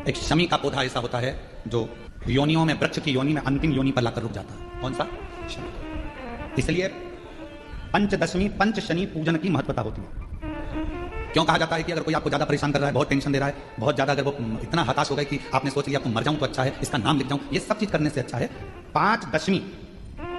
एक शमी का पौधा ऐसा होता है जो योनियों में, वृक्ष की योनि में अंतिम योनि पर लाकर रुक जाता है। कौन सा? शमी। इसलिए पंचदशमी पंच शनि पूजन की महत्वता होती है। क्यों कहा जाता है कि अगर कोई आपको ज्यादा परेशान कर रहा है, बहुत टेंशन दे रहा है, बहुत ज्यादा अगर वो इतना हताश हो गए कि आपने सोच लिया आपको मर जाऊं तो अच्छा है, इसका नाम लिख जाऊं, ये सब चीज करने से अच्छा है 5 दशमी।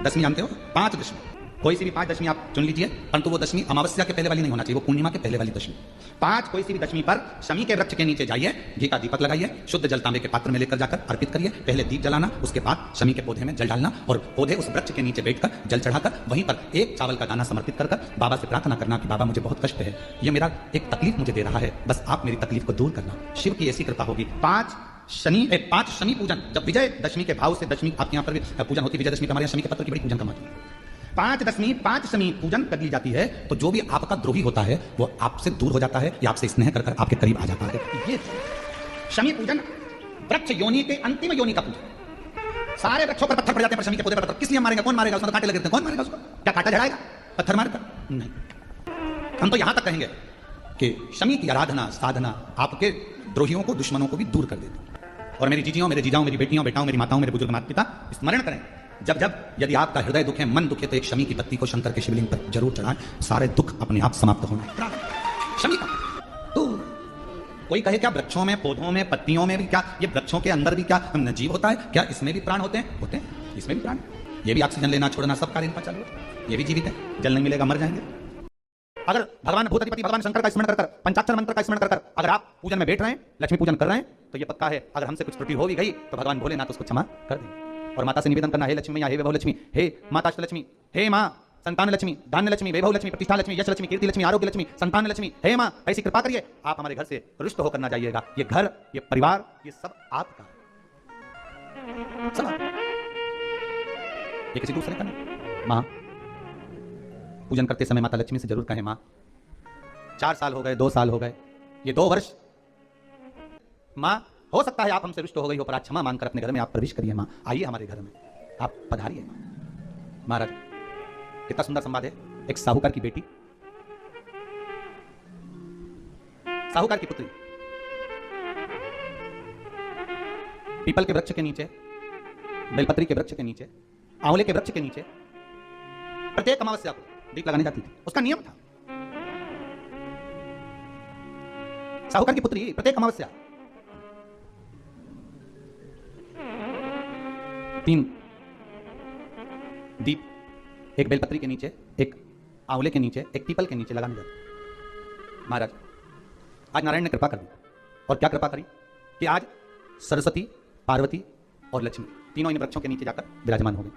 दशमी जानते हो? 5 दशमी, कोई सी भी 5 दशमी आप चुन लीजिए, परंतु वो दशमी अमावस्या के पहले वाली नहीं होना चाहिए, वो पूर्णिमा के पहले वाली दशमी। 5 कोई सी भी दशमी पर शमी के वृक्ष के नीचे जाइए, घी का दीपक लगाइए, शुद्ध जल तांबे के पात्र में लेकर जाकर अर्पित करिए, पहले दीप जलाना, उसके बाद शमी के पौधे में जल डालना और पौधे उस वृक्ष के नीचे बैठकर जल चढ़ाकर वहीं पर एक चावल का दाना समर्पित कर बाबा से प्रार्थना करना कि बाबा मुझे बहुत कष्ट है, ये मेरा एक तकलीफ मुझे दे रहा है, बस आप मेरी तकलीफ को दूर करना। शिव की ऐसी कृपा होगी। 5 शनि पूजन, जब विजय दशमी के भाव से दशमी आपके यहाँ पर भी पूजन होती है, विजयदशमी पर हमारे यहाँ शमी के पत्र की बड़ी पूजन का महत्व है। 5 दशमी 5 शमी पूजन कर ली जाती है तो जो भी आपका द्रोही होता है वो आपसे दूर हो जाता है या आपसे स्नेह कर आपके करीब आ जाता है। ये शमी पूजन वृक्ष योनि के अंतिम योनि का पूजन। सारे वृक्षों पर पत्थर पड़ जाते हैं पर शमी के पौधे पर किस लिए मारेगा? कौन मारेगा? उसमें कांटे लगे रहते हैं, कौन मारेगा उसको? क्या कांटा झड़ाएगा पत्थर मारकर? नहीं। हम तो यहां तक कहेंगे कि शमी की आराधना साधना आपके द्रोहियों को, दुश्मनों को भी दूर कर देती है। और मेरी जीजियों, मेरे जीजाओं, मेरी बेटियों, बेटाओं, मेरी माताओं, मेरे बुजुर्ग माता पिता स्मरण करें, जब जब यदि आपका हृदय दुख है, मन दुख है, तो एक शमी की पत्ती को शंकर के शिवलिंग पर जरूर चढ़ाएं, सारे दुख अपने आप समाप्त होंगे। शमी का तो कोई कहे क्या वृक्षों में, पौधों में, पत्तियों में भी क्या, ये वृक्षों के अंदर भी क्या जीव होता है क्या? इसमें भी प्राण होते हैं? होते हैं, इसमें भी प्राण। ये भी ऑक्सीजन लेना छोड़ना सब कार्य इनका चालू है, ये भी जीवित है, जल नहीं मिलेगा मर जाएंगे। अगर भगवान भूताधिपति भगवान शंकर का स्मरण कर पंचाक्षर मंत्र का स्मरण कर अगर आप पूजन में बैठ रहे हैं, लक्ष्मी पूजन कर रहे हैं, तो ये पक्का है अगर हमसे कुछ त्रुटि हो भी गई तो भगवान भोलेनाथ उसको क्षमा कर देंगे। और माता से निवेदन करना, हे लक्ष्मी मैया, हे वैभव लक्ष्मी, हे माता लक्ष्मी, हे माँ संतान लक्ष्मी, धान्य लक्ष्मी, वैभव लक्ष्मी, प्रतिष्ठा लक्ष्मी, यश लक्ष्मी, कीर्ति लक्ष्मी, आरोग्य लक्ष्मी, संतान लक्ष्मी, हे माँ ऐसी कृपा करिए आप हमारे घर से रुष्ट होकर ना जाइएगा। ये घर, ये परिवार, ये सब आपका है, सब आपका। ये किसी दूसरे का नहीं। माँ पूजन करते समय माता लक्ष्मी से जरूर कहें, माँ 4 साल हो गए, 2 साल हो गए, ये 2 वर्ष, माँ हो सकता है आप हमसे रुष्ट हो गई हो, पर आज क्षमा मांगकर अपने घर में आप प्रवेश करिए। माँ आइए हमारे घर में, आप पधारिए। महाराज कितना सुंदर संवाद है। एक साहूकार की बेटी, साहूकार की पुत्री पीपल के वृक्ष के नीचे, बेलपत्री के वृक्ष के नीचे, आंवले के वृक्ष के नीचे प्रत्येक अमावस्या को दीप लगाने जाती थी। उसका नियम था। साहूकार की पुत्री प्रत्येक अमावस्या 3 दीप, एक बेलपत्री के नीचे, एक आंवले के नीचे, एक पीपल के नीचे लगाने जाते। महाराज आज नारायण ने कृपा कर दी, और क्या कृपा करी कि आज सरस्वती, पार्वती और लक्ष्मी तीनों इन वृक्षों के नीचे जाकर विराजमान हो गए।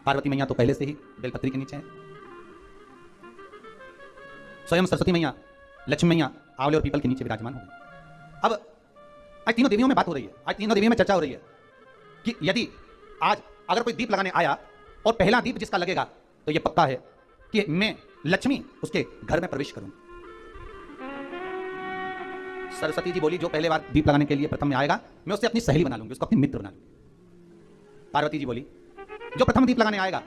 पार्वती मैया तो पहले से ही बेलपत्री के नीचे है, स्वयं सरस्वती मैया, लक्ष्मी मैया आंवले और पीपल के नीचे विराजमान हो गए। अब आज तीनों देवियों में बात हो रही है, आज तीनों देवियों में चर्चा हो रही है कि यदि आज अगर कोई दीप लगाने आया और पहला दीप जिसका लगेगा तो यह पक्का है कि मैं लक्ष्मी उसके घर में प्रवेश करूं। सरस्वती जी बोली, जो पहले बार दीप लगाने के लिए प्रथम में आएगा मैं उससे अपनी सहेली बना लूंगी, उसको अपनी मित्र बना लूंगी। पार्वती जी बोली, जो प्रथम दीप लगाने आएगा,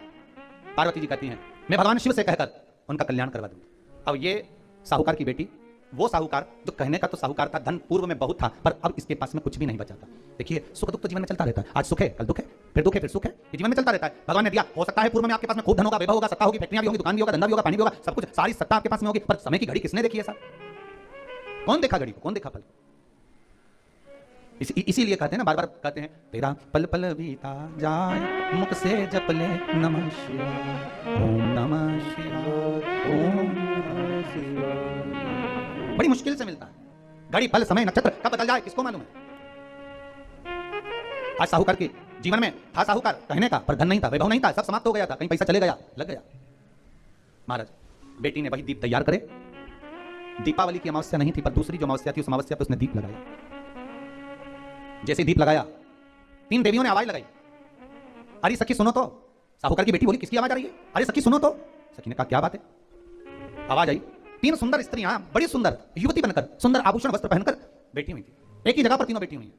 पार्वती जी कहती हैं मैं भगवान शिव से कहकर उनका कल्याण करवा दूंगी। अब ये साहूकार की बेटी, वो साहूकार जो कहने का तो साहूकार था, धन पूर्व में बहुत था, पर अब इसके पास में कुछ भी नहीं बचा था। देखिए सुख दुख तो जीवन में चलता रहता है, आज सुख है कल दुख है, फिर दुख है फिर सुख है, ये जीवन में चलता रहता है। भगवान ने दिया, हो सकता है पूर्व में आपके पास में खूब धन होगा, वैभव होगा, सत्ता होगी, फैक्ट्रियां भी होगी, दुकान भी होगा, धंधा भी होगा, पानी भी होगा, सब कुछ, सारी सत्ता आपके पास में होगी, पर समय की घड़ी किसने देखी है सर? कौन देखा घड़ी को? कौन देखा पल? इसीलिए कहते हैं ना, बार बार कहते हैं, तेरा पल पल बीता जाए मुख से जप ले नमः शिवाय, ओम नमः शिवाय, ओम नमः शिवाय। बड़ी मुश्किल से मिलता है। घड़ी पल समय नक्षत्र कब बदल जाए किसको मालूम है? आज साहूकार के जीवन में था साहूकार कहने का, पर धन नहीं था, वैभव नहीं था, सब समाप्त हो गया था, कहीं पैसा चले गया, लग गया। महाराज बेटी ने वही दीप तैयार करे, दीपावली की अमावस्या नहीं थी, पर दूसरी जो अमावस्या थी उस अमावस्या पर उसने दीप लगाया। जैसे दीप लगाया 3 देवियों ने आवाज लगाई, अरे सखी सुनो तो। साहूकार की बेटी बोली, किसकी आवाज आ रही है? अरे सखी सुनो तो। सखी ने कहा, क्या बात है? आवाज आई, 3 सुंदर स्त्रियां बड़ी सुंदर युवती बनकर, सुंदर आभूषण वस्त्र पहनकर बैठी हुई थी। एक ही जगह पर तीनों बैठी हुई हैं।